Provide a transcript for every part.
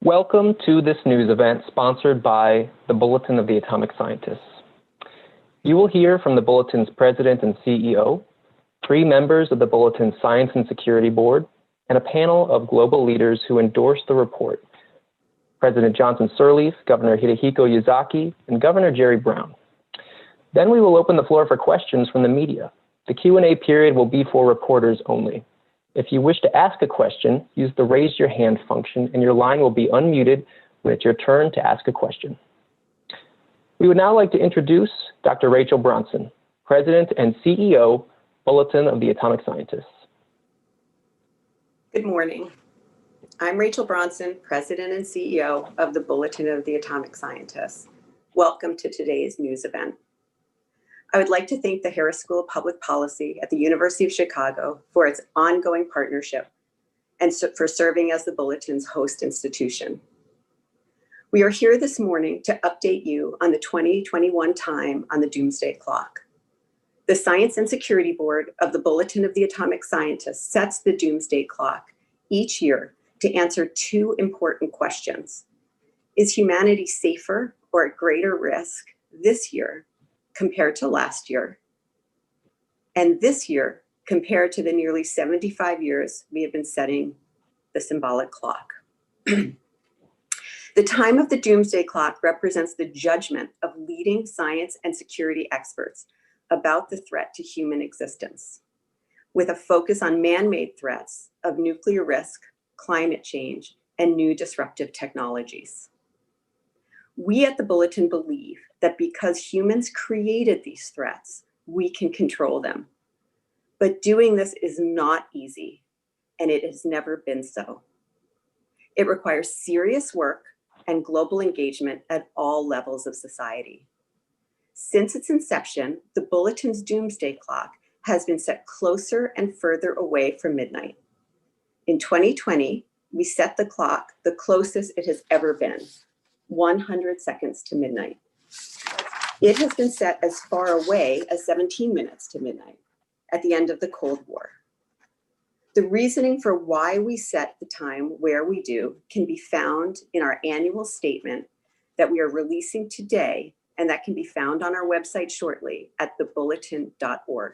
Welcome to this news event sponsored by the Bulletin of the Atomic Scientists. You will hear from the Bulletin's president and CEO, 3 members of the Bulletin's Science and Security Board, and a panel of global leaders who endorsed the report: President Johnson Sirleaf, Governor Hidehiko Yazaki, and Governor Jerry Brown. Then we will open the floor for questions from the media. The Q&A period will be for reporters only. If you wish to ask a question, use the raise your hand function and your line will be unmuted when it's your turn to ask a question. We would now like to introduce Dr. Rachel Bronson, President and CEO, Bulletin of the Atomic Scientists. Good morning. I'm Rachel Bronson, President and CEO of the Bulletin of the Atomic Scientists. Welcome to today's news event. I would like to thank the Harris School of Public Policy at the University of Chicago for its ongoing partnership and for serving as the Bulletin's host institution. We are here this morning to update you on the 2021 time on the Doomsday Clock. The Science and Security Board of the Bulletin of the Atomic Scientists sets the Doomsday Clock each year to answer 2 important questions. Is humanity safer or at greater risk this year compared to last year, and this year compared to the nearly 75 years we have been setting the symbolic clock? The time of the Doomsday Clock represents the judgment of leading science and security experts about the threat to human existence, with a focus on man-made threats of nuclear risk, climate change, and new disruptive technologies. We at the Bulletin believe that because humans created these threats, we can control them. But doing this is not easy, and it has never been so. It requires serious work and global engagement at all levels of society. Since its inception, the Bulletin's Doomsday Clock has been set closer and further away from midnight. In 2020, we set the clock the closest it has ever been, 100 seconds to midnight. It has been set as far away as 17 minutes to midnight at the end of the Cold War. The reasoning for why we set the time where we do can be found in our annual statement that we are releasing today, and that can be found on our website shortly at thebulletin.org.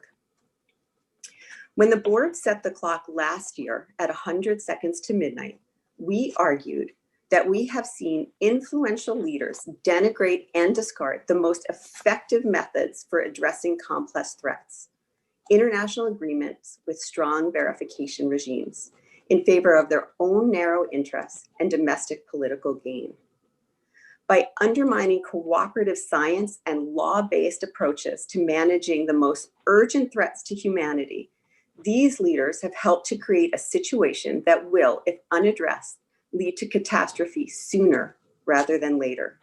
When the board set the clock last year at 100 seconds to midnight, we argued that we have seen influential leaders denigrate and discard the most effective methods for addressing complex threats, international agreements with strong verification regimes, in favor of their own narrow interests and domestic political gain. By undermining cooperative science and law-based approaches to managing the most urgent threats to humanity, these leaders have helped to create a situation that will, if unaddressed, lead to catastrophe sooner rather than later.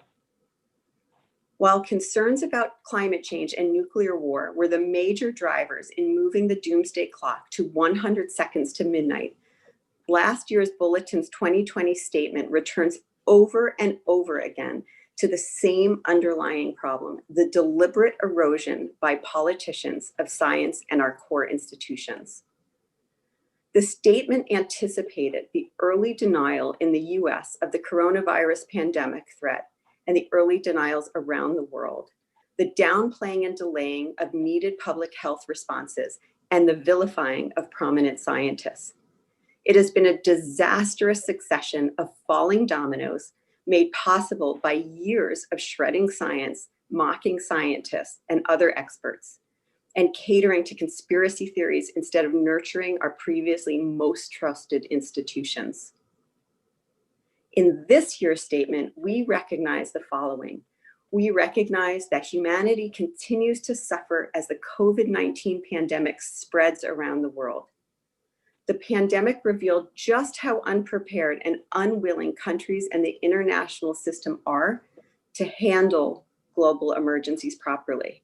While concerns about climate change and nuclear war were the major drivers in moving the Doomsday Clock to 100 seconds to midnight, last year's Bulletin's 2020 statement returns over and over again to the same underlying problem: the deliberate erosion by politicians of science and our core institutions. The statement anticipated the early denial in the US of the coronavirus pandemic threat and the early denials around the world, the downplaying and delaying of needed public health responses, and the vilifying of prominent scientists. It has been a disastrous succession of falling dominoes made possible by years of shredding science, mocking scientists and other experts, and catering to conspiracy theories instead of nurturing our previously most trusted institutions. In this year's statement, we recognize the following. We recognize that humanity continues to suffer as the COVID-19 pandemic spreads around the world. The pandemic revealed just how unprepared and unwilling countries and the international system are to handle global emergencies properly.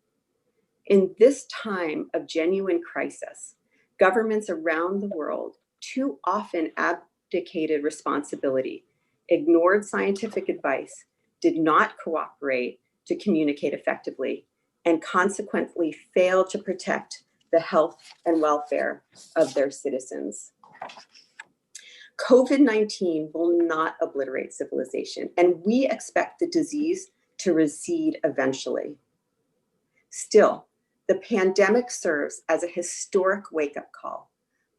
In this time of genuine crisis, governments around the world too often abdicated responsibility, ignored scientific advice, did not cooperate to communicate effectively, and consequently failed to protect the health and welfare of their citizens. COVID-19 will not obliterate civilization, and we expect the disease to recede eventually. Still, the pandemic serves as a historic wake-up call,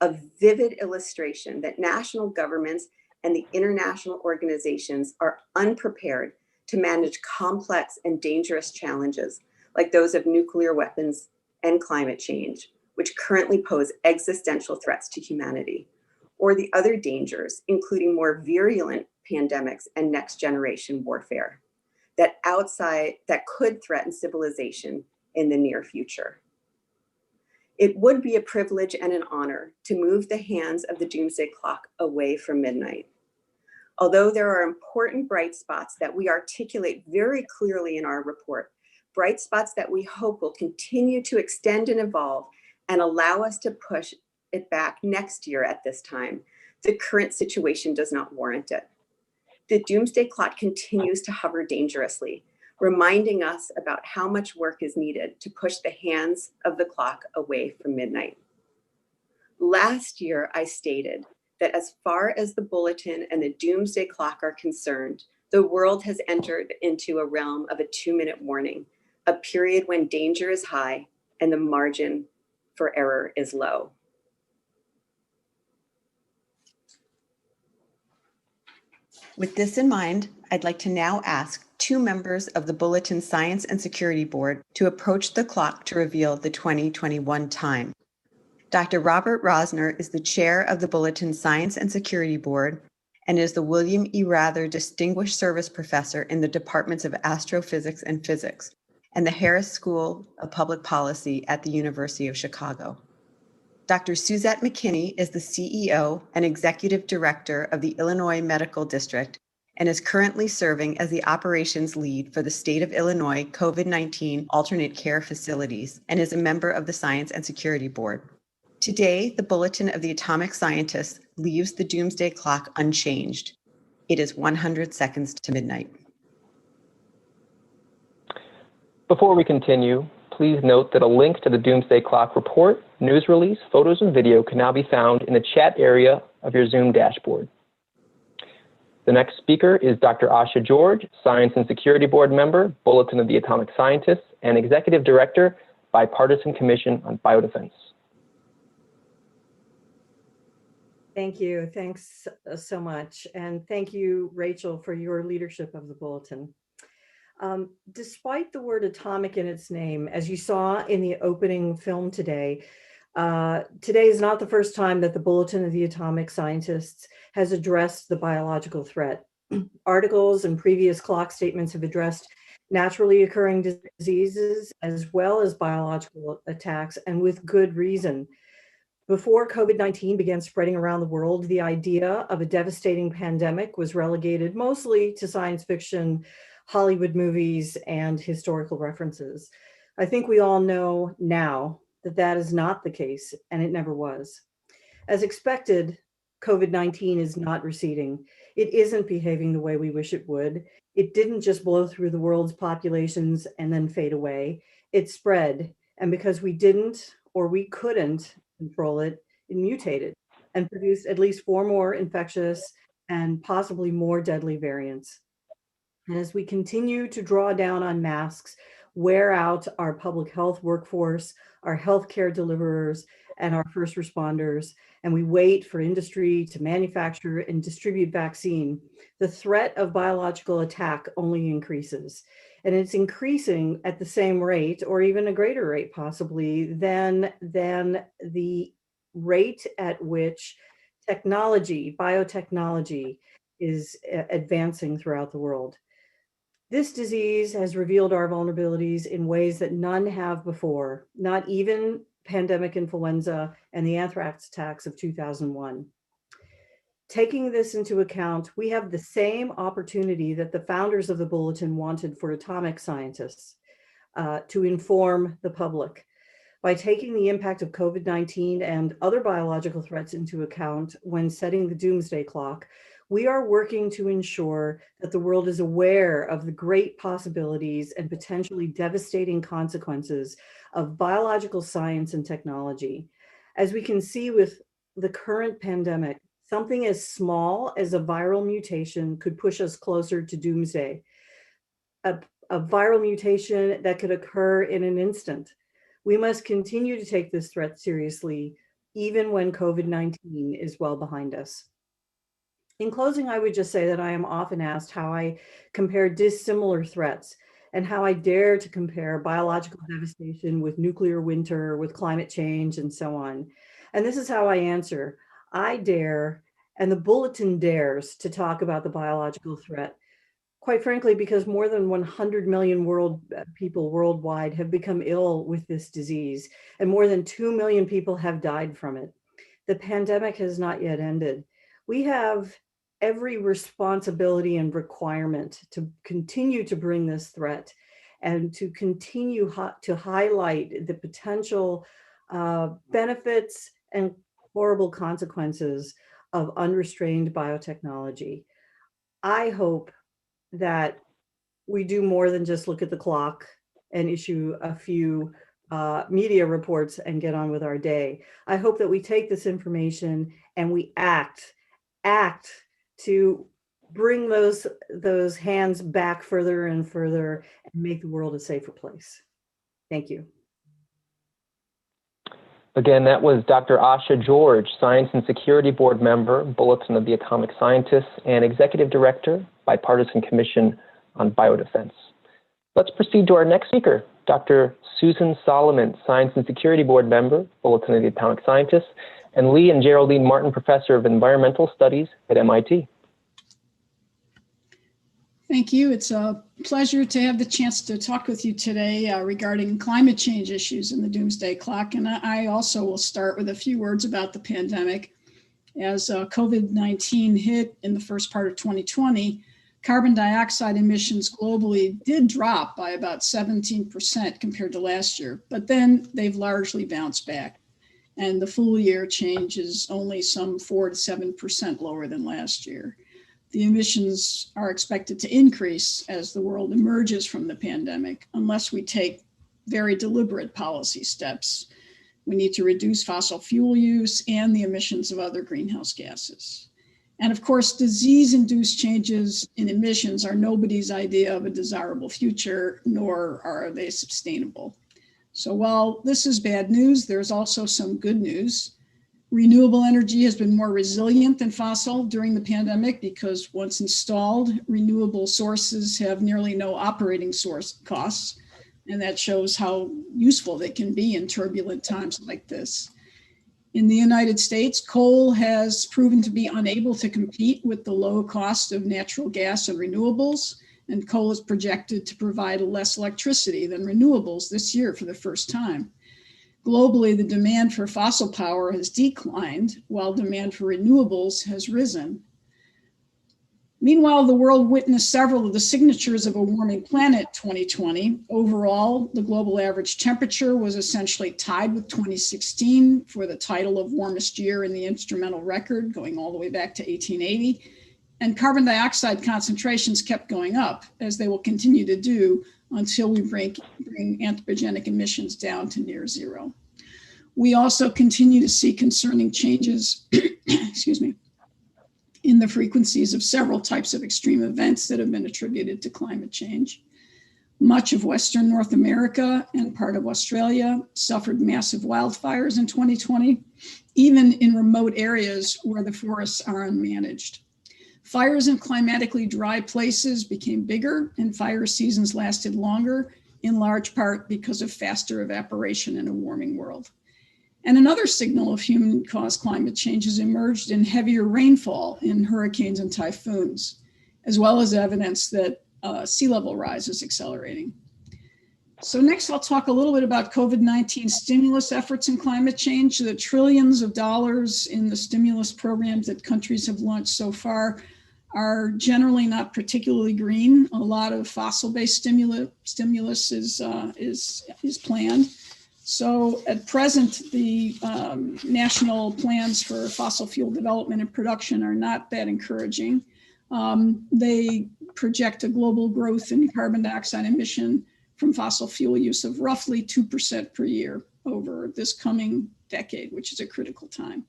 a vivid illustration that national governments and the international organizations are unprepared to manage complex and dangerous challenges like those of nuclear weapons and climate change, which currently pose existential threats to humanity, or the other dangers, including more virulent pandemics and next generation warfare that could threaten civilization in the near future. It would be a privilege and an honor to move the hands of the doomsday clock away from midnight. Although there are important bright spots that we articulate very clearly in our report, bright spots that we hope will continue to extend and evolve and allow us to push it back next year at this time, the current situation does not warrant it. The doomsday clock continues to hover dangerously, reminding us about how much work is needed to push the hands of the clock away from midnight. Last year, I stated that as far as the bulletin and the doomsday clock are concerned, the world has entered into a realm of a 2-minute warning, a period when danger is high and the margin for error is low. With this in mind, I'd like to now ask 2 members of the Bulletin Science and Security Board to approach the clock to reveal the 2021 time. Dr. Robert Rosner is the chair of the Bulletin Science and Security Board and is the William E. Rather Distinguished Service Professor in the Departments of Astrophysics and Physics and the Harris School of Public Policy at the University of Chicago. Dr. Suzette McKinney is the CEO and Executive Director of the Illinois Medical District and is currently serving as the operations lead for the State of Illinois COVID-19 alternate care facilities and is a member of the Science and Security Board. Today, the Bulletin of the Atomic Scientists leaves the doomsday clock unchanged. It is 100 seconds to midnight. Before we continue, please note that a link to the Doomsday Clock report, news release, photos, and video can now be found in the chat area of your Zoom dashboard. The next speaker is Dr. Asha George, Science and Security Board member, Bulletin of the Atomic Scientists, and Executive Director, Bipartisan Commission on Biodefense. Thank you. Thanks so much. And thank you, Rachel, for your leadership of the Bulletin. Despite the word atomic in its name, as you saw in the opening film today, today is not the first time that the Bulletin of the Atomic Scientists has addressed the biological threat. Articles and previous clock statements have addressed naturally occurring diseases as well as biological attacks, and with good reason. Before COVID-19 began spreading around the world, the idea of a devastating pandemic was relegated mostly to science fiction, Hollywood movies, and historical references. I think we all know now that that is not the case, and it never was. As expected, COVID-19 is not receding. It isn't behaving the way we wish it would. It didn't just blow through the world's populations and then fade away. It spread, and because we didn't or we couldn't control it, it mutated and produced at least 4 more infectious and possibly more deadly variants. And as we continue to draw down on masks, wear out our public health workforce, our healthcare deliverers, and our first responders, and we wait for industry to manufacture and distribute vaccine, the threat of biological attack only increases. And it's increasing at the same rate, or even a greater rate possibly, than the rate at which technology, biotechnology, is advancing throughout the world. This disease has revealed our vulnerabilities in ways that none have before, not even pandemic influenza and the anthrax attacks of 2001. Taking this into account, we have the same opportunity that the founders of the Bulletin wanted for atomic scientists to inform the public. By taking the impact of COVID-19 and other biological threats into account when setting the doomsday clock, we are working to ensure that the world is aware of the great possibilities and potentially devastating consequences of biological science and technology. As we can see with the current pandemic, Something as small as a viral mutation could push us closer to doomsday. A viral mutation that could occur in an instant. We must continue to take this threat seriously, even when COVID-19 is well behind us. In closing, I would just say that I am often asked how I compare dissimilar threats and how I dare to compare biological devastation with nuclear winter, with climate change, and so on. And this is how I answer. I dare, and the bulletin dares to talk about the biological threat. Quite frankly, because more than 100 million people worldwide have become ill with this disease, and more than 2 million people have died from it. The pandemic has not yet ended. We have every responsibility and requirement to continue to bring this threat and to continue to highlight the potential benefits and horrible consequences of unrestrained biotechnology. I hope that we do more than just look at the clock and issue a few media reports and get on with our day. I hope that we take this information and we act to bring those hands back further and further and make the world a safer place. Thank you. Again, that was Dr. Asha George, Science and Security Board member, Bulletin of the Atomic Scientists, and Executive Director, Bipartisan Commission on Biodefense. Let's proceed to our next speaker, Dr. Susan Solomon, Science and Security Board member, Bulletin of the Atomic Scientists, and Lee and Geraldine Martin Professor of Environmental Studies at MIT. Thank you. It's a pleasure to have the chance to talk with you today regarding climate change issues in the Doomsday Clock. And I also will start with a few words about the pandemic. As COVID-19 hit in the first part of 2020, carbon dioxide emissions globally did drop by about 17% compared to last year, but then they've largely bounced back. And the full year change is only some 4 to 7% lower than last year. The emissions are expected to increase as the world emerges from the pandemic, unless we take very deliberate policy steps. We need to reduce fossil fuel use and the emissions of other greenhouse gases. And of course, disease-induced changes in emissions are nobody's idea of a desirable future, nor are they sustainable. So while this is bad news, there's also some good news. Renewable energy has been more resilient than fossil during the pandemic because once installed, renewable sources have nearly no operating source costs, and that shows how useful they can be in turbulent times like this. In the United States, coal has proven to be unable to compete with the low cost of natural gas and renewables, and coal is projected to provide less electricity than renewables this year for the first time. Globally, the demand for fossil power has declined while demand for renewables has risen. Meanwhile, the world witnessed several of the signatures of a warming planet 2020. Overall, the global average temperature was essentially tied with 2016 for the title of warmest year in the instrumental record, going all the way back to 1880. And carbon dioxide concentrations kept going up, as they will continue to do until we bring anthropogenic emissions down to near zero. We also continue to see concerning changes, excuse me, in the frequencies of several types of extreme events that have been attributed to climate change. Much of Western North America and part of Australia suffered massive wildfires in 2020, even in remote areas where the forests are unmanaged. Fires in climatically dry places became bigger and fire seasons lasted longer, in large part because of faster evaporation in a warming world. And another signal of human-caused climate change has emerged in heavier rainfall in hurricanes and typhoons, as well as evidence that sea level rise is accelerating. So next, I'll talk a little bit about COVID-19 stimulus efforts in climate change. The trillions of dollars in the stimulus programs that countries have launched so far are generally not particularly green. A lot of fossil-based stimulus is planned. So at present, the national plans for fossil fuel development and production are not that encouraging. They project a global growth in carbon dioxide emission from fossil fuel use of roughly 2% per year over this coming decade, which is a critical time.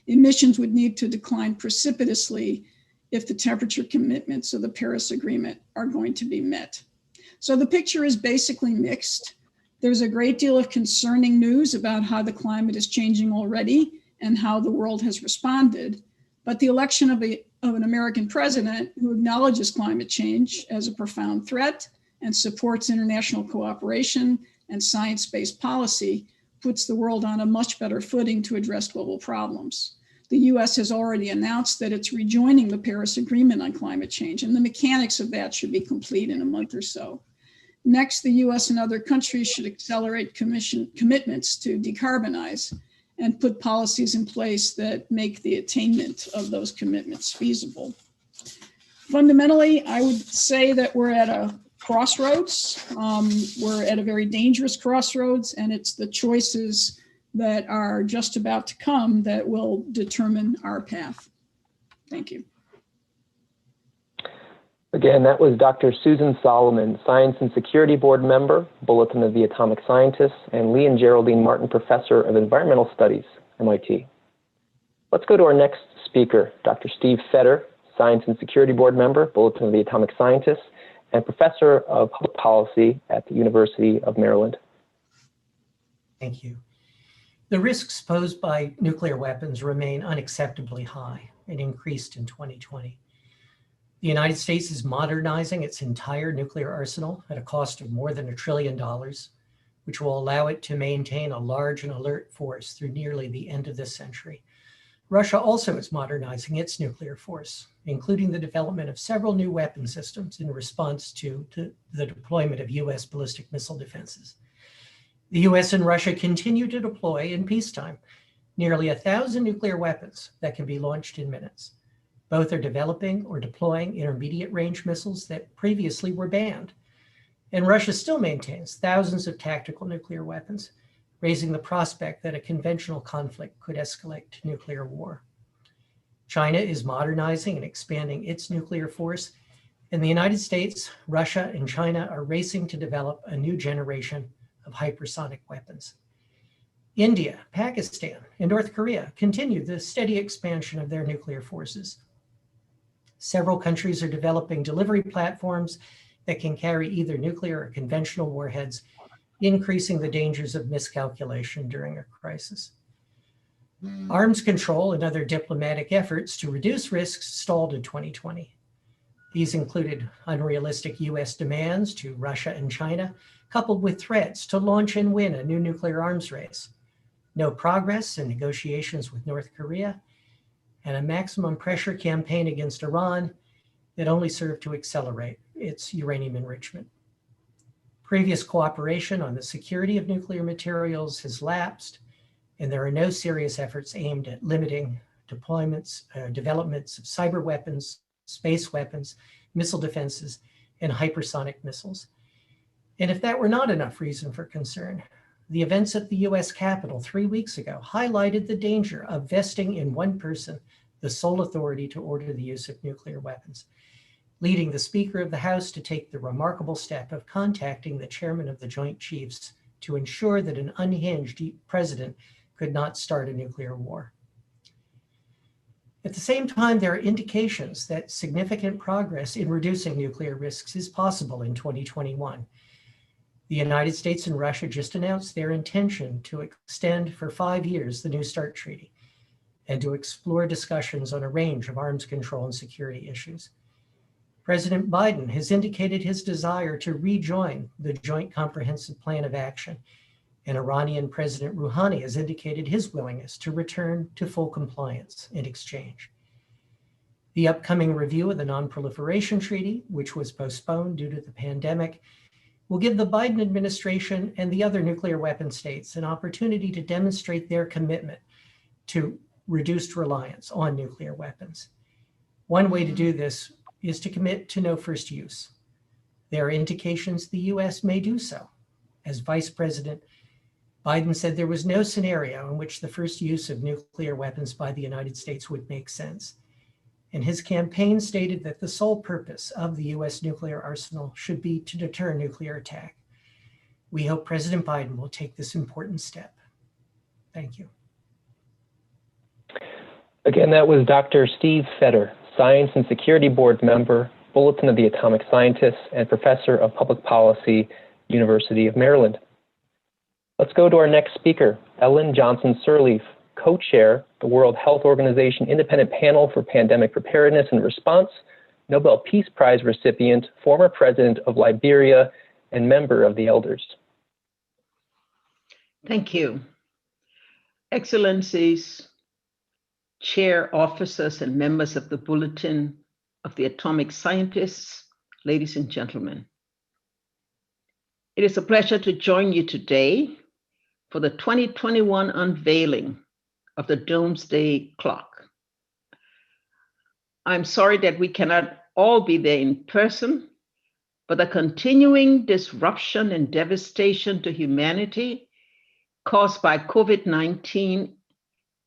emissions would need to decline precipitously if the temperature commitments of the Paris Agreement are going to be met. So the picture is basically mixed. There's a great deal of concerning news about how the climate is changing already and how the world has responded. But the election of an American president who acknowledges climate change as a profound threat and supports international cooperation and science-based policy puts the world on a much better footing to address global problems. The US has already announced that it's rejoining the Paris Agreement on climate change, and the mechanics of that should be complete in a month or so. Next, the US and other countries should accelerate commitments to decarbonize and put policies in place that make the attainment of those commitments feasible. Fundamentally, I would say that we're at a crossroads. We're at a very dangerous crossroads, and it's the choices that are just about to come that will determine our path. Thank you. Again, that was Dr. Susan Solomon, Science and Security Board member, Bulletin of the Atomic Scientists, and Lee and Geraldine Martin, Professor of Environmental Studies, MIT. Let's go to our next speaker, Dr. Steve Fetter, Science and Security Board member, Bulletin of the Atomic Scientists, and Professor of Public Policy at the University of Maryland. Thank you. The risks posed by nuclear weapons remain unacceptably high and increased in 2020. The United States is modernizing its entire nuclear arsenal at a cost of more than $1 trillion, which will allow it to maintain a large and alert force through nearly the end of this century. Russia also is modernizing its nuclear force, including the development of several new weapon systems in response to the deployment of US ballistic missile defenses. The US and Russia continue to deploy in peacetime nearly 1,000 nuclear weapons that can be launched in minutes. Both are developing or deploying intermediate range missiles that previously were banned. And Russia still maintains thousands of tactical nuclear weapons, raising the prospect that a conventional conflict could escalate to nuclear war. China is modernizing and expanding its nuclear force, and the United States, Russia, and China are racing to develop a new generation of hypersonic weapons. India, Pakistan, and North Korea continue the steady expansion of their nuclear forces. Several countries are developing delivery platforms that can carry either nuclear or conventional warheads, increasing the dangers of miscalculation during a crisis. Arms control and other diplomatic efforts to reduce risks stalled in 2020. These included unrealistic US demands to Russia and China, coupled with threats to launch and win a new nuclear arms race, no progress in negotiations with North Korea, and a maximum pressure campaign against Iran that only served to accelerate its uranium enrichment. Previous cooperation on the security of nuclear materials has lapsed, and there are no serious efforts aimed at limiting developments of cyber weapons, space weapons, missile defenses, and hypersonic missiles. And if that were not enough reason for concern, the events at the US Capitol 3 weeks ago highlighted the danger of vesting in one person the sole authority to order the use of nuclear weapons, leading the Speaker of the House to take the remarkable step of contacting the Chairman of the Joint Chiefs to ensure that an unhinged president could not start a nuclear war. At the same time, there are indications that significant progress in reducing nuclear risks is possible in 2021. The United States and Russia just announced their intention to extend for 5 years the New START Treaty and to explore discussions on a range of arms control and security issues. President Biden has indicated his desire to rejoin the Joint Comprehensive Plan of Action, and Iranian President Rouhani has indicated his willingness to return to full compliance and exchange. The upcoming review of the Non-Proliferation Treaty, which was postponed due to the pandemic, will give the Biden administration and the other nuclear weapon states an opportunity to demonstrate their commitment to reduced reliance on nuclear weapons. One way to do this is to commit to no first use. There are indications the US may do so. As Vice President, Biden said there was no scenario in which the first use of nuclear weapons by the United States would make sense. And his campaign stated that the sole purpose of the US nuclear arsenal should be to deter nuclear attack. We hope President Biden will take this important step. Thank you. Again, that was Dr. Steve Fetter, Science and Security Board member, Bulletin of the Atomic Scientists, and Professor of Public Policy, University of Maryland. Let's go to our next speaker, Ellen Johnson-Sirleaf, co-chair, the World Health Organization Independent Panel for Pandemic Preparedness and Response, Nobel Peace Prize recipient, former president of Liberia, and member of the Elders. Thank you. Excellencies, chair officers, and members of the Bulletin of the Atomic Scientists, ladies and gentlemen. It is a pleasure to join you today for the 2021 unveiling of the Doomsday Clock. I'm sorry that we cannot all be there in person, but the continuing disruption and devastation to humanity caused by COVID-19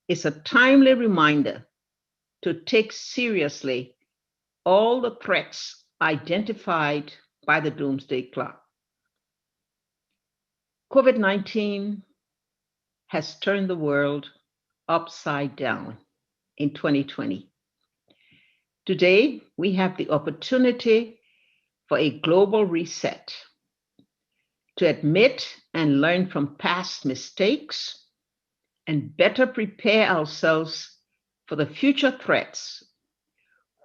is a timely reminder to take seriously all the threats identified by the Doomsday Clock. COVID-19 has turned the world upside down in 2020. Today, we have the opportunity for a global reset, to admit and learn from past mistakes and better prepare ourselves for the future threats,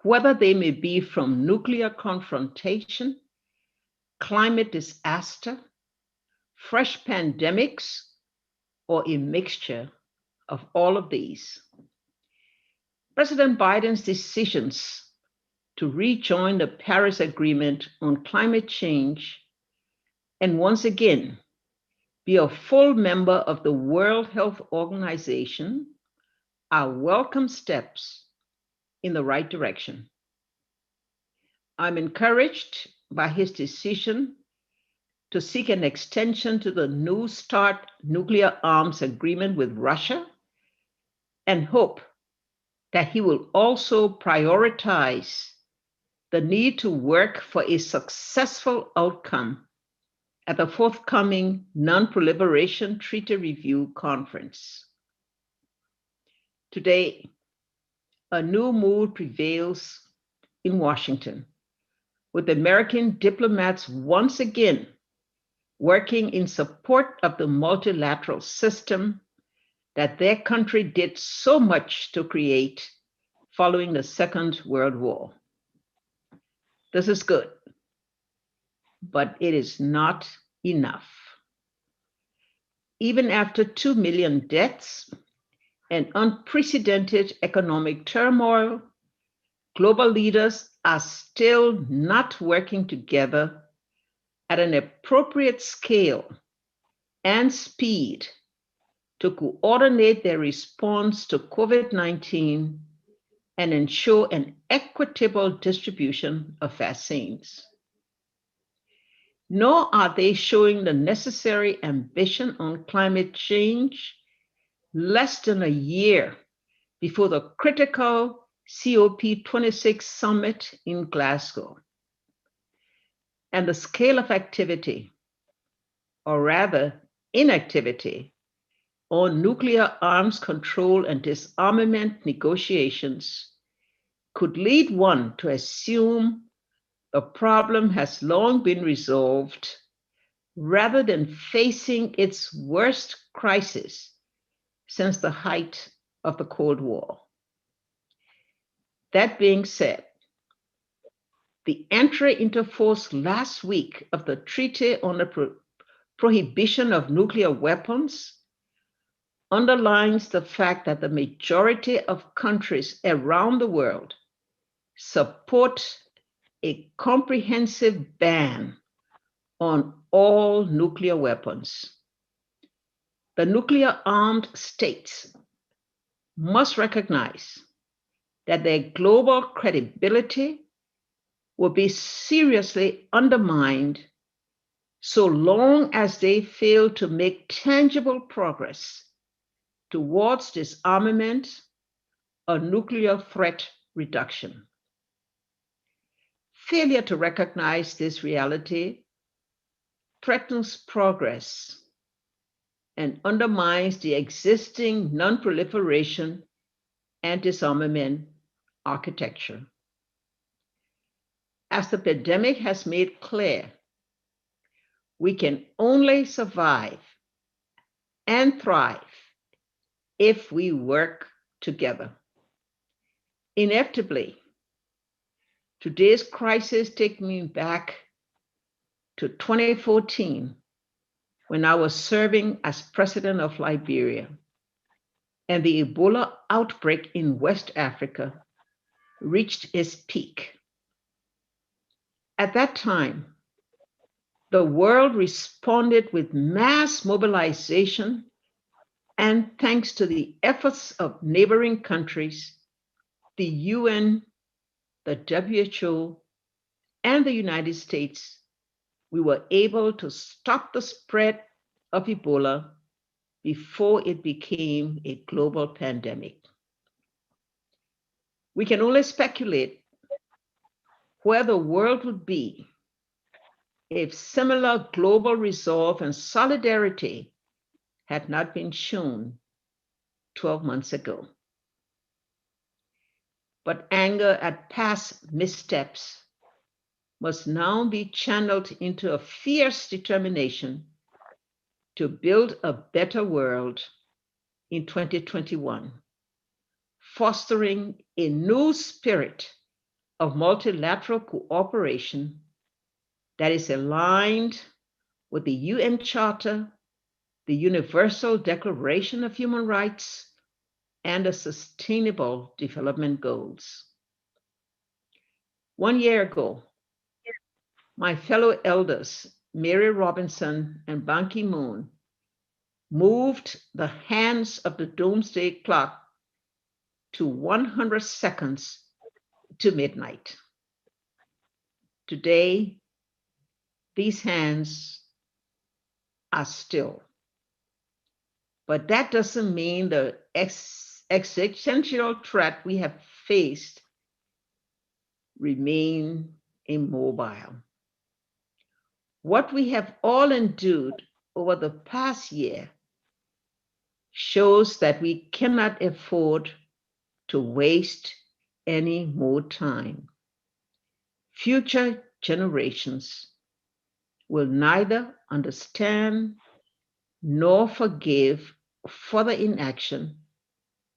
whether they may be from nuclear confrontation, climate disaster, fresh pandemics, or a mixture of all of these. President Biden's decisions to rejoin the Paris Agreement on climate change and once again be a full member of the World Health Organization are welcome steps in the right direction. I'm encouraged by his decision to seek an extension to the New START nuclear arms agreement with Russia and hope that he will also prioritize the need to work for a successful outcome at the forthcoming Non-Proliferation Treaty Review Conference. Today, a new mood prevails in Washington, with American diplomats once again working in support of the multilateral system that their country did so much to create following the Second World War. This is good, but it is not enough. Even after 2 million deaths and unprecedented economic turmoil, global leaders are still not working together at an appropriate scale and speed to coordinate their response to COVID-19 and ensure an equitable distribution of vaccines. Nor are they showing the necessary ambition on climate change less than a year before the critical COP26 summit in Glasgow. And the scale of activity, or rather inactivity, on nuclear arms control and disarmament negotiations could lead one to assume the problem has long been resolved rather than facing its worst crisis since the height of the Cold War. That being said, the entry into force last week of the Treaty on the Prohibition of Nuclear Weapons underlines the fact that the majority of countries around the world support a comprehensive ban on all nuclear weapons. The nuclear-armed states must recognize that their global credibility will be seriously undermined so long as they fail to make tangible progress towards disarmament or nuclear threat reduction. Failure to recognize this reality threatens progress and undermines the existing non-proliferation and disarmament architecture. As the pandemic has made clear, we can only survive and thrive if we work together. Inevitably, today's crisis takes me back to 2014 when I was serving as president of Liberia and the Ebola outbreak in West Africa reached its peak. At that time, the world responded with mass mobilization, and thanks to the efforts of neighboring countries, the UN, the WHO, and the United States, we were able to stop the spread of Ebola before it became a global pandemic. We can only speculate where the world would be if similar global resolve and solidarity had not been shown 12 months ago. But anger at past missteps must now be channeled into a fierce determination to build a better world in 2021, fostering a new spirit of multilateral cooperation that is aligned with the UN Charter, the Universal Declaration of Human Rights, and the Sustainable Development Goals. 1 year ago, my fellow elders, Mary Robinson and Ban Ki-moon, moved the hands of the Doomsday clock to 100 seconds to midnight. Today, these hands are still. But that doesn't mean the existential threat we have faced remain immobile. What we have all endured over the past year shows that we cannot afford to waste any more time. Future generations will neither understand nor forgive further inaction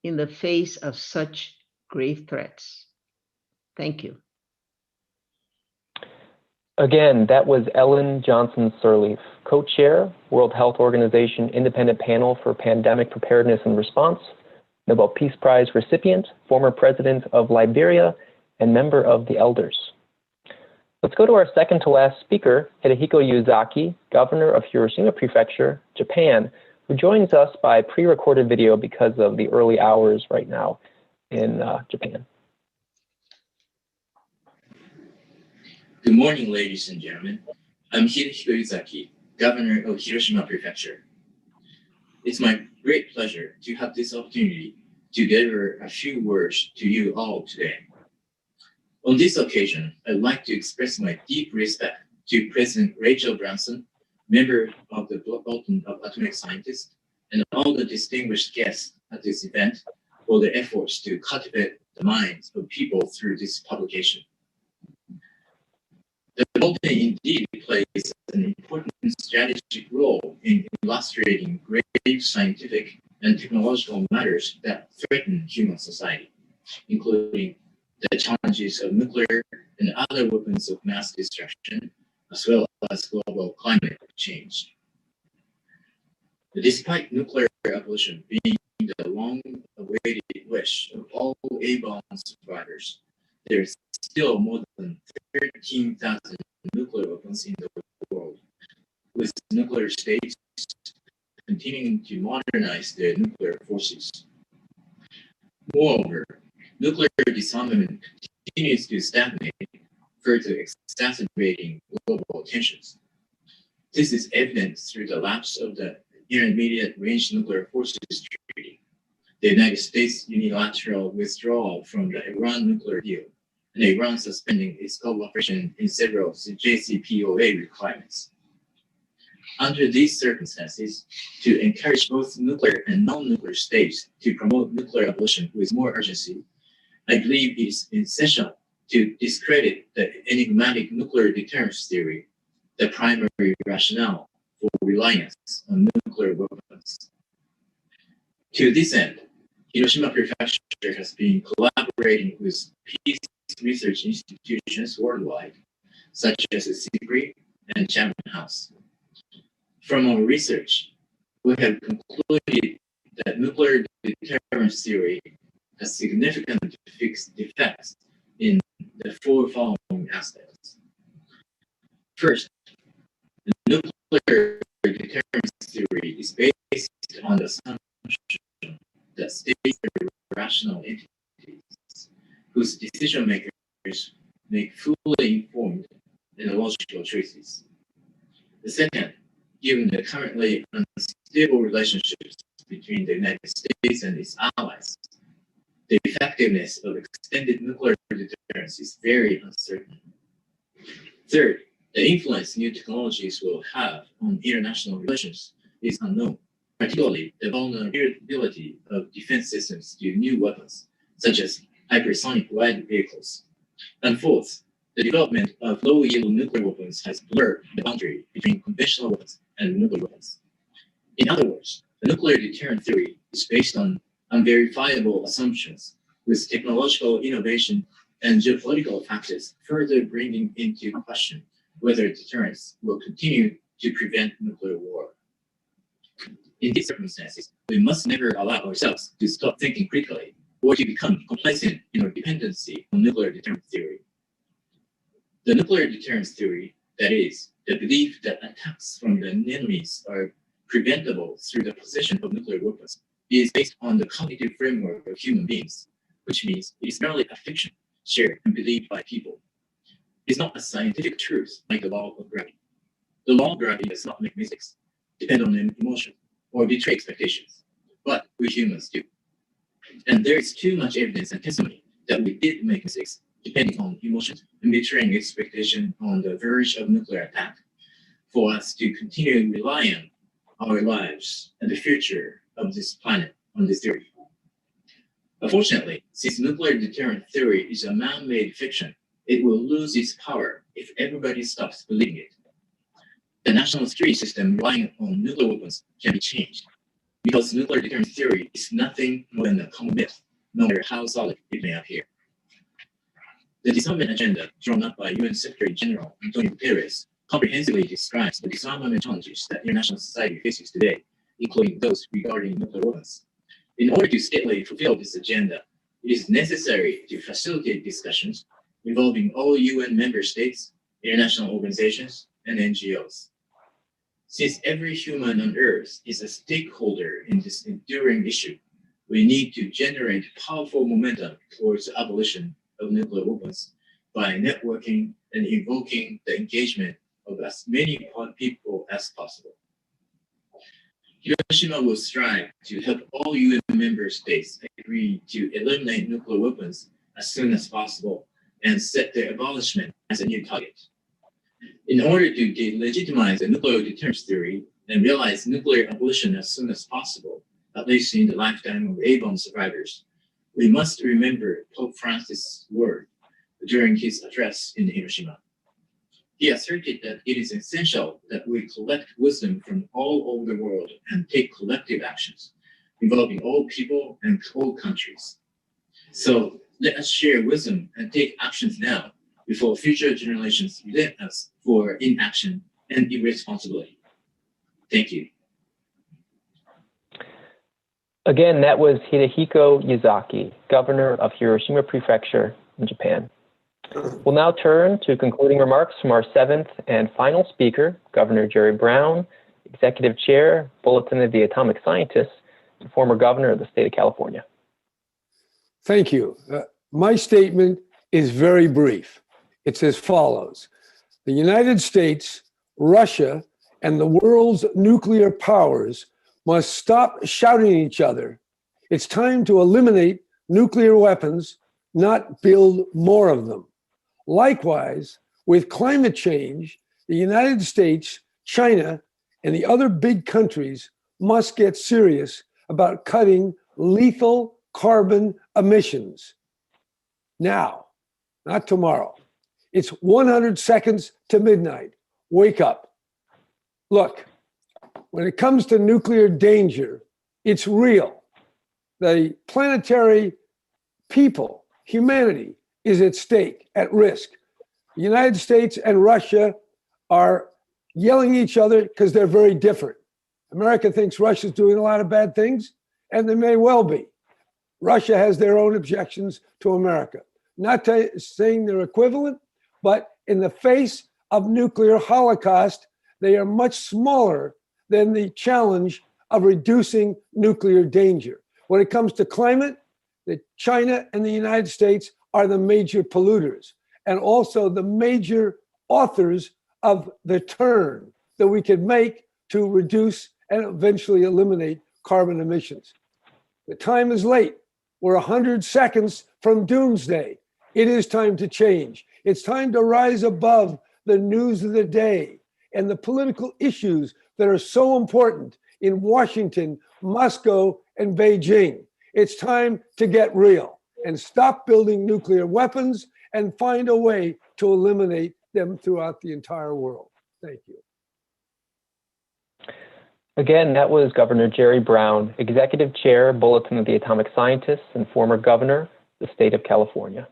in the face of such grave threats. Thank you. Again, that was Ellen Johnson-Sirleaf, co-chair, World Health Organization Independent Panel for Pandemic Preparedness and Response, Nobel Peace Prize recipient, former president of Liberia, and member of the Elders. Let's go to our second to last speaker, Hidehiko Yuzaki, governor of Hiroshima Prefecture, Japan, who joins us by pre-recorded video because of the early hours right now in Japan. Good morning, ladies and gentlemen. I'm Hidehiko Yuzaki, governor of Hiroshima Prefecture. It's my great pleasure to have this opportunity to deliver a few words to you all today. On this occasion, I'd like to express my deep respect to President Rachel Branson, member of the Bulletin of Atomic Scientists, and all the distinguished guests at this event for their efforts to cultivate the minds of people through this publication. The Bulletin indeed plays an important strategic role in illustrating grave scientific and technological matters that threaten human society, including the challenges of nuclear and other weapons of mass destruction, as well as global climate change. Despite nuclear abolition being the long-awaited wish of all A-bomb survivors, there is still more than 13,000 nuclear weapons in the world, with nuclear states continuing to modernize their nuclear forces. Moreover, nuclear disarmament continues to stagnate, further exacerbating global tensions. This is evident through the lapse of the Intermediate Range Nuclear Forces Treaty, the United States' unilateral withdrawal from the Iran nuclear deal, and Iran suspending its cooperation in several JCPOA requirements. Under these circumstances, to encourage both nuclear and non-nuclear states to promote nuclear abolition with more urgency, I believe it is essential to discredit the enigmatic nuclear deterrence theory, the primary rationale for reliance on nuclear weapons. To this end, Hiroshima Prefecture has been collaborating with peace research institutions worldwide, such as the CIPRI and Chatham House. From our research, we have concluded that nuclear deterrence theory has significant defects in the four following aspects. First, the nuclear deterrence theory is based on the assumption that states are rational entities whose decision makers make fully informed and logical choices. The second, given the currently unstable relationships between the United States and its allies, the effectiveness of extended nuclear deterrence is very uncertain. Third, the influence new technologies will have on international relations is unknown, particularly the vulnerability of defense systems to new weapons, such as hypersonic glide vehicles. And fourth, the development of low-yield nuclear weapons has blurred the boundary between conventional weapons and nuclear weapons. In other words, the nuclear deterrent theory is based on unverifiable assumptions, with technological innovation and geopolitical factors further bringing into question whether deterrence will continue to prevent nuclear war. In these circumstances, we must never allow ourselves to stop thinking critically or to become complacent in our dependency on nuclear deterrence theory. The nuclear deterrence theory, that is, the belief that attacks from the enemies are preventable through the possession of nuclear weapons, is based on the cognitive framework of human beings, which means it is merely a fiction shared and believed by people. It is not a scientific truth like the law of gravity. The law of gravity does not make mistakes, depend on emotion, or betray expectations, but we humans do. And there is too much evidence and testimony that we did make mistakes, depending on emotions and betraying expectation on the verge of nuclear attack, for us to continue relying on our lives and the future of this planet on this theory. Unfortunately, since nuclear deterrent theory is a man-made fiction, it will lose its power if everybody stops believing it. The national security system relying on nuclear weapons can be changed, because nuclear deterrence theory is nothing more than a common myth, no matter how solid it may appear. The disarmament agenda drawn up by UN Secretary General Antonio Guterres comprehensively describes the disarmament challenges that international society faces today, including those regarding nuclear weapons. In order to steadily fulfill this agenda, it is necessary to facilitate discussions involving all UN member states, international organizations, and NGOs. Since every human on Earth is a stakeholder in this enduring issue, we need to generate powerful momentum towards the abolition of nuclear weapons by networking and invoking the engagement of as many people as possible. Hiroshima will strive to help all UN member states agree to eliminate nuclear weapons as soon as possible and set their abolishment as a new target. In order to delegitimize the nuclear deterrence theory and realize nuclear abolition as soon as possible, at least in the lifetime of A-bomb survivors, we must remember Pope Francis' word during his address in Hiroshima. He asserted that it is essential that we collect wisdom from all over the world and take collective actions involving all people and all countries. So let us share wisdom and take actions now before future generations resent us for inaction and irresponsibility. Thank you. Again, that was Hidehiko Yazaki, governor of Hiroshima Prefecture in Japan. We'll now turn to concluding remarks from our seventh and final speaker, Governor Jerry Brown, Executive Chair, Bulletin of the Atomic Scientists, and former governor of the state of California. Thank you. My statement is very brief. It's as follows. The United States, Russia, and the world's nuclear powers must stop shouting at each other. It's time to eliminate nuclear weapons, not build more of them. Likewise, with climate change, the United States, China, and the other big countries must get serious about cutting lethal carbon emissions. Now, not tomorrow. It's 100 seconds to midnight. Wake up. Look, when it comes to nuclear danger, it's real. The planetary people, humanity, is at stake, at risk. The United States and Russia are yelling at each other because they're very different. America thinks Russia's doing a lot of bad things, and they may well be. Russia has their own objections to America. Not saying they're equivalent, but in the face of nuclear holocaust, they are much smaller than the challenge of reducing nuclear danger. When it comes to climate, China and the United States are the major polluters and also the major authors of the turn that we could make to reduce and eventually eliminate carbon emissions. The time is late. We're 100 seconds from doomsday. It is time to change. It's time to rise above the news of the day and the political issues that are so important in Washington, Moscow, and Beijing. It's time to get real and stop building nuclear weapons and find a way to eliminate them throughout the entire world. Thank you. Again, that was Governor Jerry Brown, Executive Chair, Bulletin of the Atomic Scientists, and former Governor of the state of California.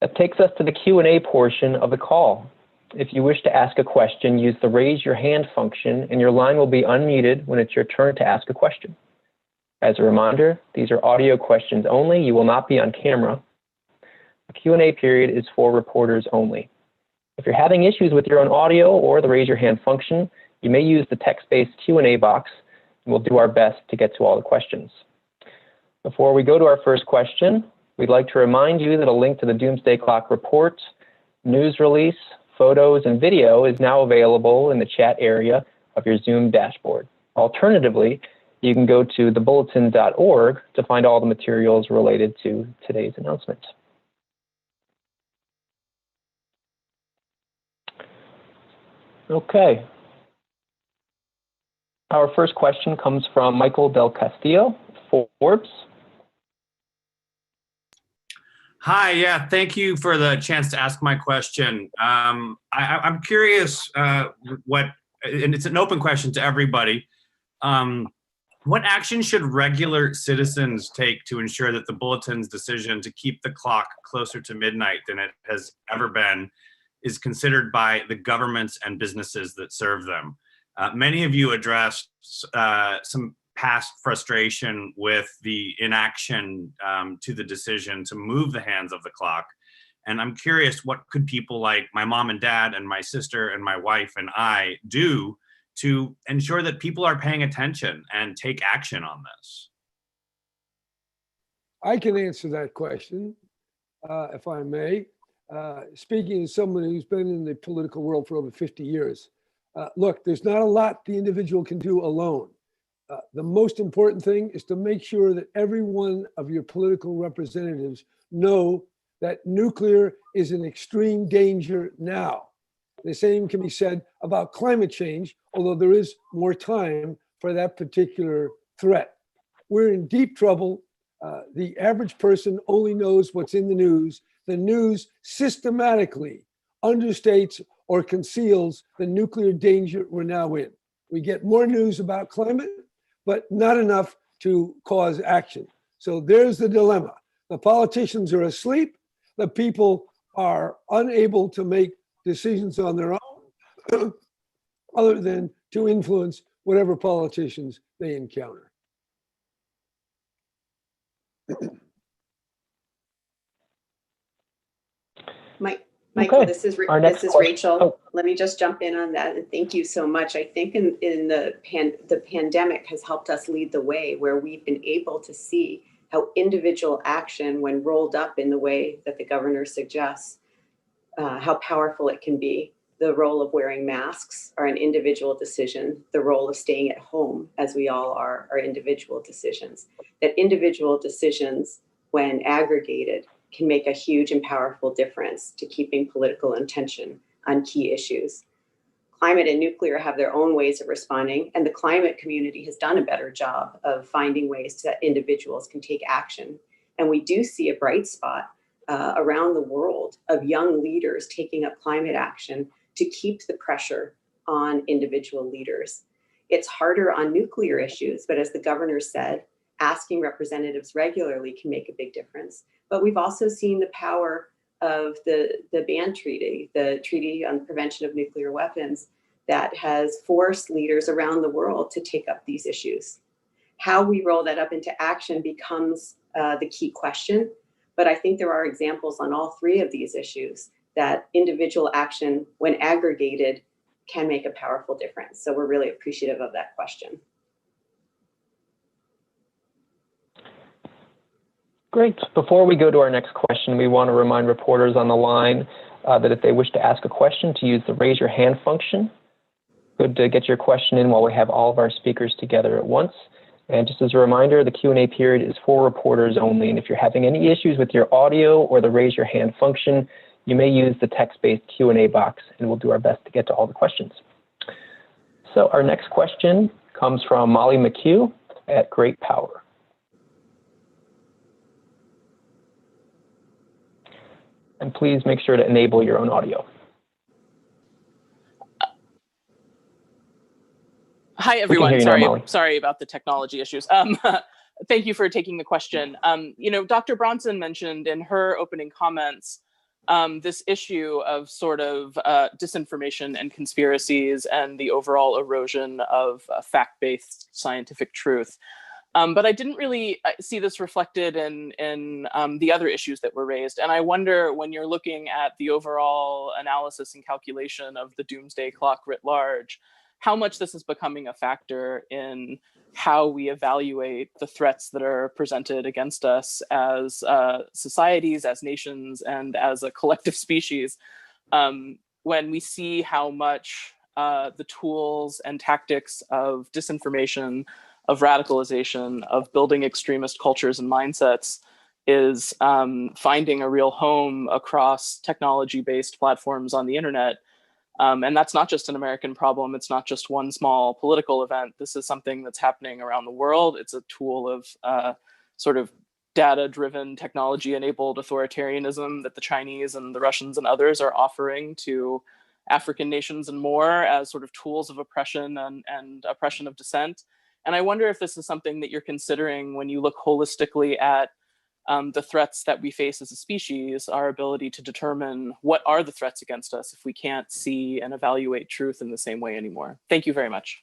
That takes us to the Q&A portion of the call. If you wish to ask a question, use the raise your hand function and your line will be unmuted when it's your turn to ask a question. As a reminder, these are audio questions only. You will not be on camera. The Q&A period is for reporters only. If you're having issues with your own audio or the raise your hand function, you may use the text-based Q&A box, and we'll do our best to get to all the questions. Before we go to our first question, we'd like to remind you that a link to the Doomsday Clock report, news release, photos, and video is now available in the chat area of your Zoom dashboard. Alternatively, you can go to thebulletin.org to find all the materials related to today's announcement. Okay. Our first question comes from Michael Del Castillo, Forbes. Hi, yeah, thank you for the chance to ask my question. I'm curious and it's an open question to everybody. What action should regular citizens take to ensure that the Bulletin's decision to keep the clock closer to midnight than it has ever been is considered by the governments and businesses that serve them? Many of you addressed some past frustration with the inaction to the decision to move the hands of the clock. And I'm curious, what could people like my mom and dad and my sister and my wife and I do to ensure that people are paying attention and take action on this? I can answer that question, if I may. Speaking as someone who's been in the political world for over 50 years, look, there's not a lot the individual can do alone. The most important thing is to make sure that every one of your political representatives know that nuclear is an extreme danger now. The same can be said about climate change, although there is more time for that particular threat. We're in deep trouble. The average person only knows what's in the news. The news systematically understates or conceals the nuclear danger we're now in. We get more news about climate, but not enough to cause action. So there's the dilemma. The politicians are asleep. The people are unable to make decisions on their own other than to influence whatever politicians they encounter. Michael, Okay. this is question. Rachel. Oh. Let me just jump in on that, and thank you so much. I think in the pandemic has helped us lead the way, where we've been able to see how individual action, when rolled up in the way that the governor suggests, how powerful it can be. The role of wearing masks are an individual decision. The role of staying at home, as we all are individual decisions. That individual decisions, when aggregated, can make a huge and powerful difference to keeping political intention on key issues. Climate and nuclear have their own ways of responding, and the climate community has done a better job of finding ways that individuals can take action. And we do see a bright spot around the world of young leaders taking up climate action to keep the pressure on individual leaders. It's harder on nuclear issues, but as the governor said, asking representatives regularly can make a big difference. But we've also seen the power of the ban treaty, the Treaty on Prevention of Nuclear Weapons, that has forced leaders around the world to take up these issues. How we roll that up into action becomes the key question. But I think there are examples on all three of these issues that individual action, when aggregated, can make a powerful difference. So we're really appreciative of that question. Great. Before we go to our next question, we want to remind reporters on the line that if they wish to ask a question, to use the raise your hand function. Good to get your question in while we have all of our speakers together at once. And just as a reminder, the Q&A period is for reporters only. And if you're having any issues with your audio or the raise your hand function, you may use the text-based Q&A box, and we'll do our best to get to all the questions. So our next question comes from Molly McHugh at Great Power. And please make sure to enable your own audio. Hi, everyone. Sorry, sorry about the technology issues. Thank you for taking the question. You know, Dr. Bronson mentioned in her opening comments this issue of sort of disinformation and conspiracies and the overall erosion of fact-based scientific truth. But I didn't really see this reflected in the other issues that were raised. And I wonder, when you're looking at the overall analysis and calculation of the doomsday clock writ large, how much this is becoming a factor in how we evaluate the threats that are presented against us as societies, as nations, and as a collective species, when we see how much the tools and tactics of disinformation, of radicalization, of building extremist cultures and mindsets is finding a real home across technology-based platforms on the internet. And that's not just an American problem. It's not just one small political event. This is something that's happening around the world. It's a tool of sort of data-driven, technology-enabled authoritarianism that the Chinese and the Russians and others are offering to African nations and more as sort of tools of oppression and oppression of dissent. And I wonder if this is something that you're considering when you look holistically at the threats that we face as a species, our ability to determine what are the threats against us if we can't see and evaluate truth in the same way anymore. Thank you very much.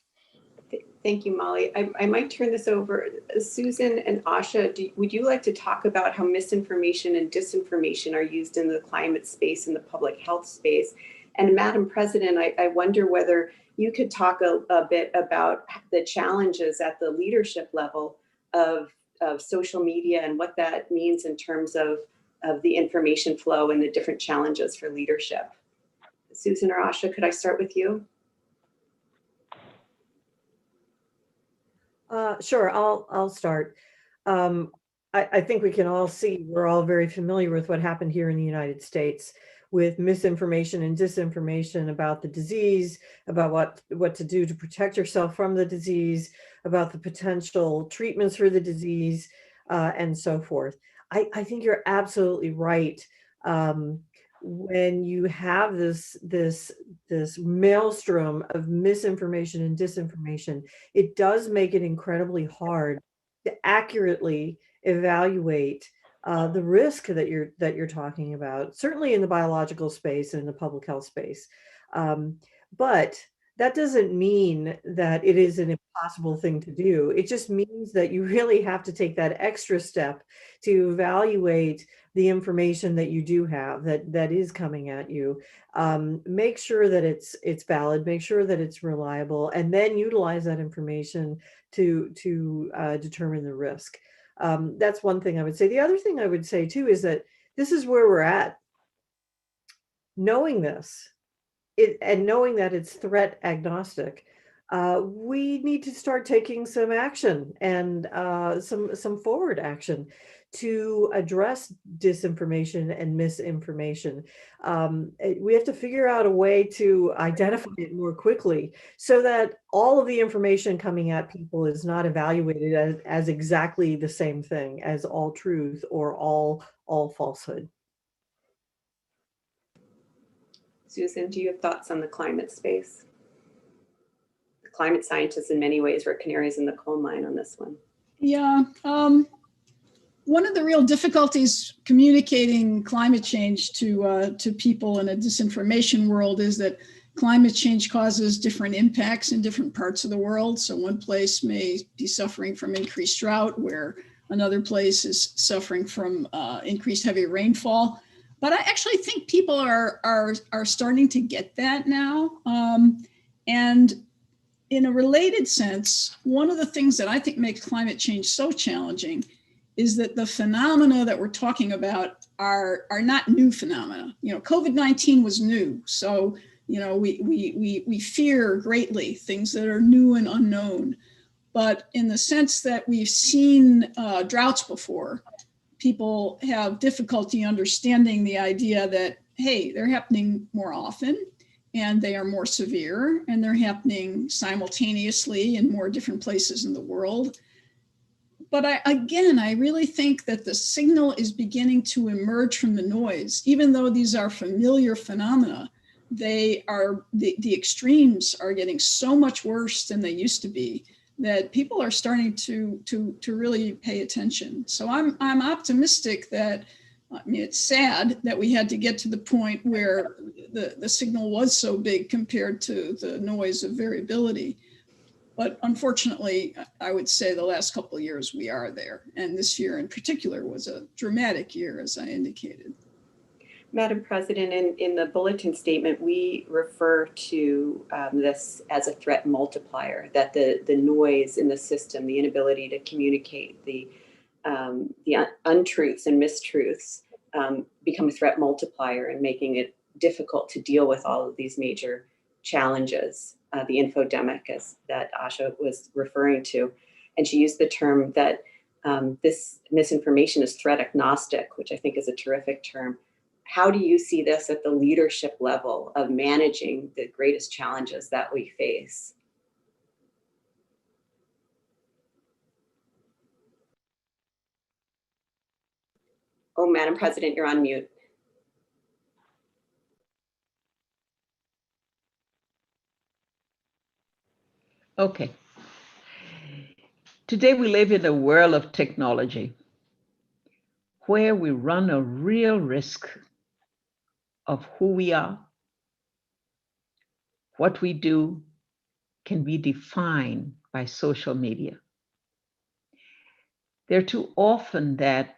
Thank you, Molly. I might turn this over. Susan and Asha, would you like to talk about how misinformation and disinformation are used in the climate space and the public health space? And Madam President, I wonder whether you could talk a bit about the challenges at the leadership level of social media and what that means in terms of the information flow and the different challenges for leadership. Susan or Asha, could I start with you? Sure, I'll start. I think we can all see, we're all very familiar with what happened here in the United States with misinformation and disinformation about the disease, about what to do to protect yourself from the disease, about the potential treatments for the disease, and so forth. I think you're absolutely right. When you have this maelstrom of misinformation and disinformation, it does make it incredibly hard to accurately evaluate the risk that you're talking about, certainly in the biological space and in the public health space. But that doesn't mean that it is an impossible thing to do. It just means that you really have to take that extra step to evaluate the information that you do have that is coming at you. Make sure that it's valid, make sure that it's reliable, and then utilize that information to determine the risk. That's one thing I would say. The other thing I would say too is that this is where we're at. Knowing this, and knowing that it's threat agnostic, we need to start taking some action and some forward action to address disinformation and misinformation. We have to figure out a way to identify it more quickly so that all of the information coming at people is not evaluated as exactly the same thing as all truth or all falsehood. Susan, do you have thoughts on the climate space? The climate scientists in many ways were canaries in the coal mine on this one. Yeah. One of the real difficulties communicating climate change to people in a disinformation world is that climate change causes different impacts in different parts of the world. So one place may be suffering from increased drought, where another place is suffering from increased heavy rainfall. But I actually think people are starting to get that now. And in a related sense, one of the things that I think makes climate change so challenging is that the phenomena that we're talking about are not new phenomena. You know, COVID-19 was new. So, you know, we fear greatly things that are new and unknown. But in the sense that we've seen droughts before, people have difficulty understanding the idea that, hey, they're happening more often and they are more severe and they're happening simultaneously in more different places in the world. But I really think that the signal is beginning to emerge from the noise. Even though these are familiar phenomena, the extremes are getting so much worse than they used to be that people are starting to really pay attention. So I'm optimistic that, I mean, it's sad that we had to get to the point where the signal was so big compared to the noise of variability. But unfortunately, I would say the last couple of years we are there. And this year in particular was a dramatic year, as I indicated. Madam President, in the bulletin statement, we refer to this as a threat multiplier, that the noise in the system, the inability to communicate, the untruths and mistruths become a threat multiplier and making it difficult to deal with all of these major challenges, the infodemic as that Asha was referring to. And she used the term that this misinformation is threat agnostic, which I think is a terrific term. How do you see this at the leadership level of managing the greatest challenges that we face? Oh, Madam President, you're on mute. Okay. Today we live in a world of technology where we run a real risk of who we are, what we do can be defined by social media. There are too often that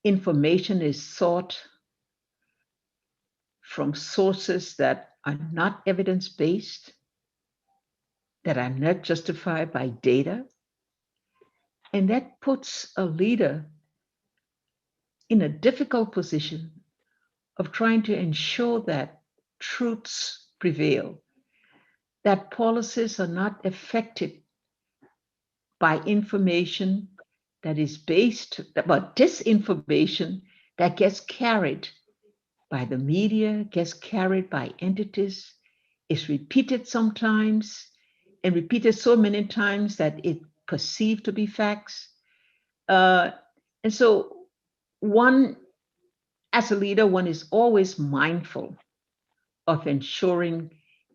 information is sought from sources that are not evidence-based, that are not justified by data, and that puts a leader in a difficult position of trying to ensure that truths prevail, that policies are not affected by information that is based, about disinformation that gets carried by the media, gets carried by entities, is repeated sometimes, and repeated so many times that it's perceived to be facts. And so one, as a leader, one is always mindful of ensuring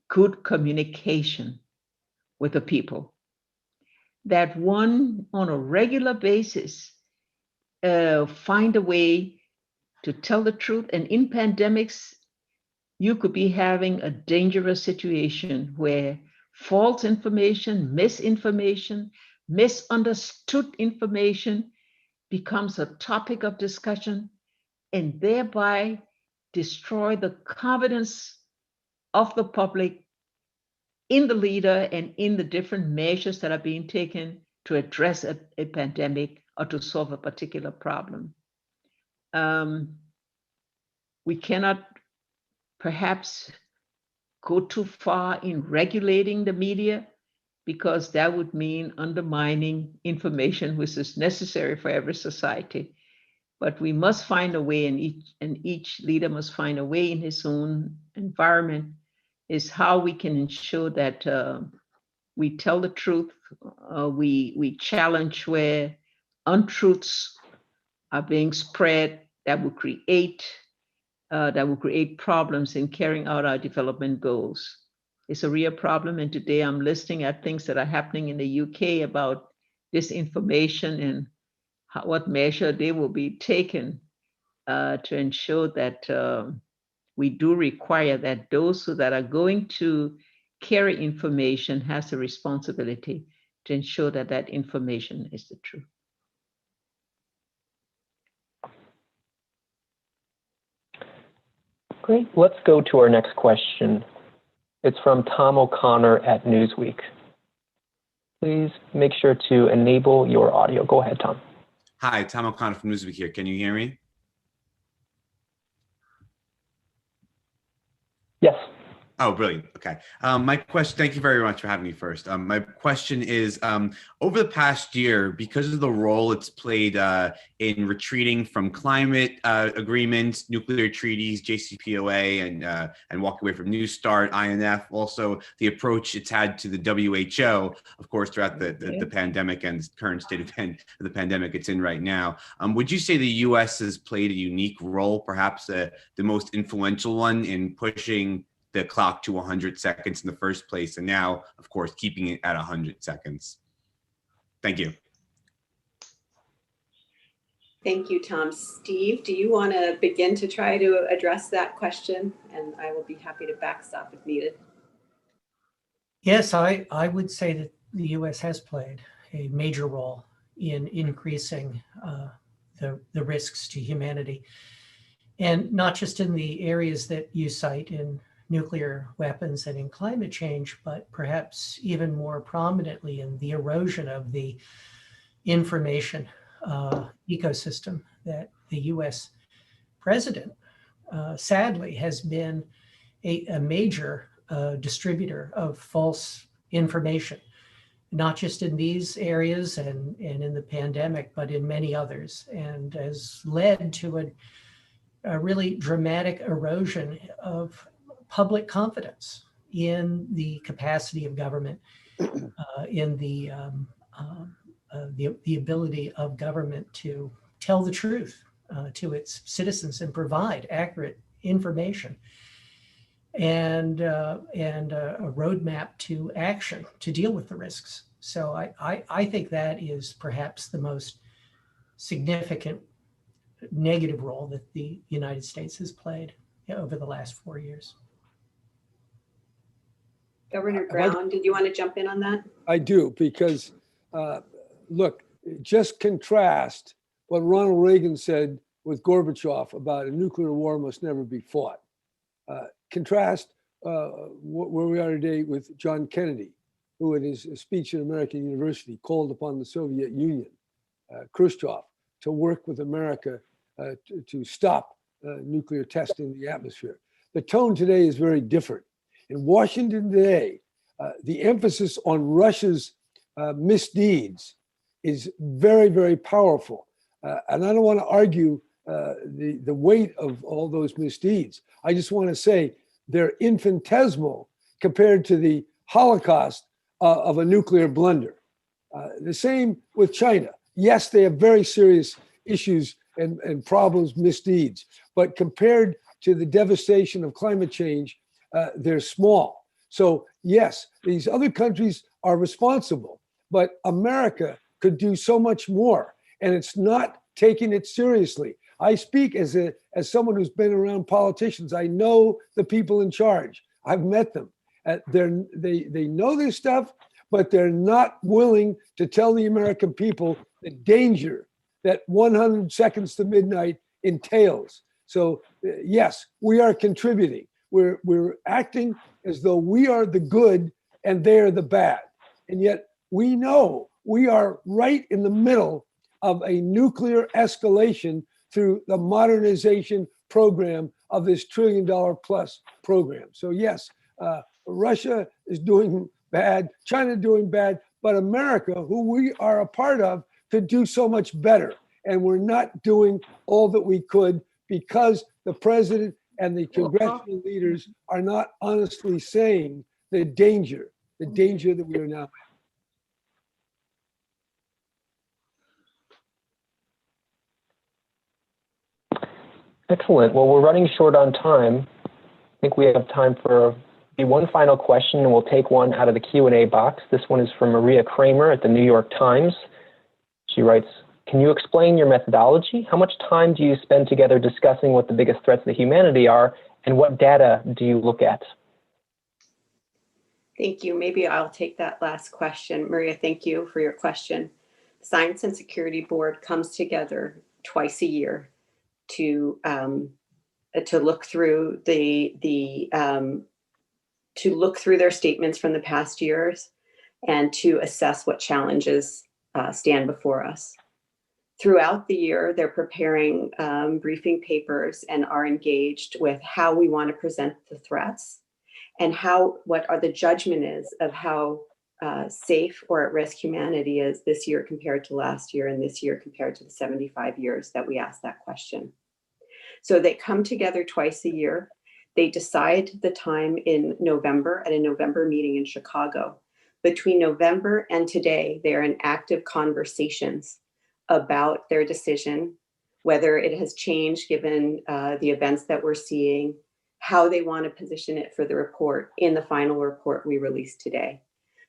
good communication with the people. That one, on a regular basis, find a way to tell the truth. And in pandemics, you could be having a dangerous situation where false information, misinformation, misunderstood information becomes a topic of discussion and thereby destroy the confidence of the public in the leader and in the different measures that are being taken to address a pandemic or to solve a particular problem. We cannot perhaps go too far in regulating the media, because that would mean undermining information which is necessary for every society. But we must find a way, and each leader must find a way in his own environment, is how we can ensure that we tell the truth, we challenge where untruths are being spread that will create problems in carrying out our development goals. It's a real problem, and today I'm listening at things that are happening in the UK about disinformation and what measure they will be taken to ensure that we do require that those that are going to carry information has a responsibility to ensure that that information is the truth. Great. Let's go to our next question. It's from Tom O'Connor at Newsweek. Please make sure to enable your audio. Go ahead, Tom. Hi, Tom O'Connor from Newsweek here. Can you hear me? Yes. Oh, brilliant. Okay. My question, thank you very much for having me first. My question is, over the past year, because of the role it's played in retreating from climate agreements, nuclear treaties, JCPOA, and walking away from New START, INF, also the approach it's had to the WHO, of course, throughout the pandemic and current state of the pandemic it's in right now. Would you say the US has played a unique role, perhaps the most influential one in pushing the clock to 100 seconds in the first place, and now, of course, keeping it at 100 seconds? Thank you. Thank you, Tom. Steve, do you want to begin to try to address that question? And I will be happy to backstop if needed. Yes, I would say that the U.S. has played a major role in increasing the risks to humanity, and not just in the areas that you cite in nuclear weapons and in climate change, but perhaps even more prominently in the erosion of the information ecosystem that the US president sadly has been a major distributor of false information, not just in these areas and in the pandemic, but in many others, and has led to a really dramatic erosion of public confidence in the capacity of government, in the ability of government to tell the truth to its citizens and provide accurate information, and a roadmap to action to deal with the risks. So I think that is perhaps the most significant negative role that the United States has played over the last 4 years. Governor Brown, did you want to jump in on that? I do, because look, just contrast what Ronald Reagan said with Gorbachev about a nuclear war must never be fought. Contrast where we are today with John Kennedy, who in his speech at American University called upon the Soviet Union, Khrushchev, to work with America to stop nuclear testing in the atmosphere. The tone today is very different. In Washington today, the emphasis on Russia's misdeeds is very, very powerful. And I don't want to argue the weight of all those misdeeds. I just want to say they're infinitesimal compared to the Holocaust of a nuclear blunder. The same with China. Yes, they have very serious issues and problems, misdeeds, but compared to the devastation of climate change, they're small. So yes, these other countries are responsible, but America could do so much more, and it's not taking it seriously. I speak as someone who's been around politicians. I know the people in charge. I've met them. They know this stuff, but they're not willing to tell the American people the danger that 100 seconds to midnight entails. So yes, we are contributing. We're acting as though we are the good and they are the bad. And yet we know we are right in the middle of a nuclear escalation through the modernization program of this $1 trillion+ program. So yes, Russia is doing bad, China doing bad, but America, who we are a part of, could do so much better. And we're not doing all that we could because the president and the congressional leaders are not honestly saying the danger that we are now in. Excellent. Well, we're running short on time. I think we have time for one final question, and we'll take one out of the Q&A box. This one is from Maria Kramer at the New York Times. She writes, can you explain your methodology? How much time do you spend together discussing what the biggest threats to humanity are, and what data do you look at? Thank you. Maybe I'll take that last question. Maria, thank you for your question. The Science and Security Board comes together twice a year to look through their statements from the past years and to assess what challenges stand before us. Throughout the year, they're preparing briefing papers and are engaged with how we want to present the threats and what the judgment is of how safe or at risk humanity is this year compared to last year and this year compared to the 75 years that we asked that question. So they come together twice a year. They decide the time in November at a November meeting in Chicago. Between November and today, they are in active conversations about their decision, whether it has changed given the events that we're seeing, how they want to position it for the report in the final report we released today.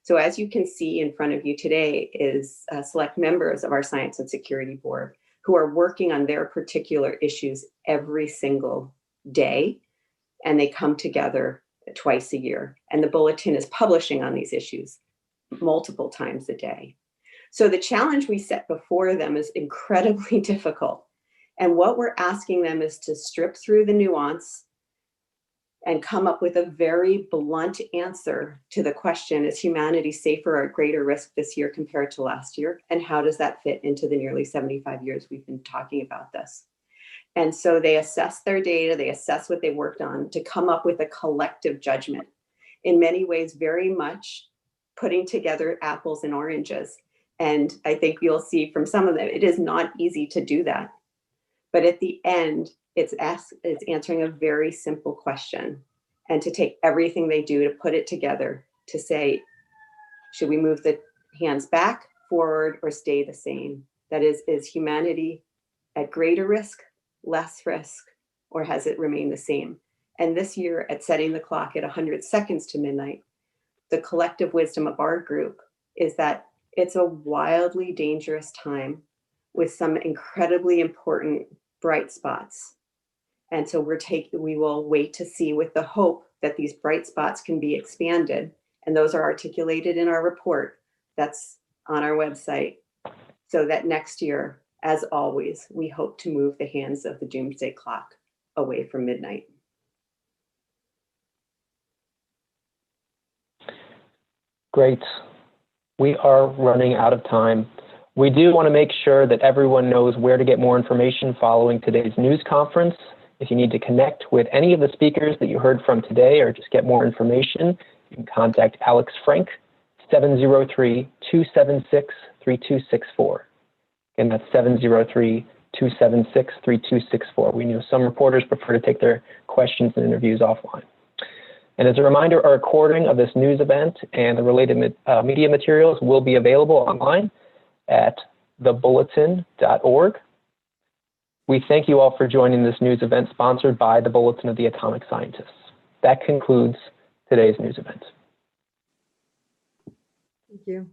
So as you can see in front of you today is select members of our Science and Security Board who are working on their particular issues every single day, and they come together twice a year. And the Bulletin is publishing on these issues multiple times a day. So the challenge we set before them is incredibly difficult. And what we're asking them is to strip through the nuance and come up with a very blunt answer to the question, is humanity safer or at greater risk this year compared to last year? And how does that fit into the nearly 75 years we've been talking about this? And so they assess their data, they assess what they worked on to come up with a collective judgment. In many ways, very much putting together apples and oranges. And I think you'll see from some of them, it is not easy to do that. But at the end, it's answering a very simple question, and to take everything they do to put it together to say, should we move the hands back, forward, or stay the same? That is humanity at greater risk, less risk, or has it remained the same? And this year, at setting the clock at 100 seconds to midnight, the collective wisdom of our group is that it's a wildly dangerous time with some incredibly important bright spots. And so we will wait to see, with the hope that these bright spots can be expanded. And those are articulated in our report that's on our website. So that next year, as always, we hope to move the hands of the doomsday clock away from midnight. Great. We are running out of time. We do want to make sure that everyone knows where to get more information following today's news conference. If you need to connect with any of the speakers that you heard from today or just get more information, you can contact Alex Frank, 703-276-3264. Again, that's 703-276-3264. We know some reporters prefer to take their questions and interviews offline. And as a reminder, a recording of this news event and the related media materials will be available online at thebulletin.org. We thank you all for joining this news event sponsored by the Bulletin of the Atomic Scientists. That concludes today's news event. Thank you.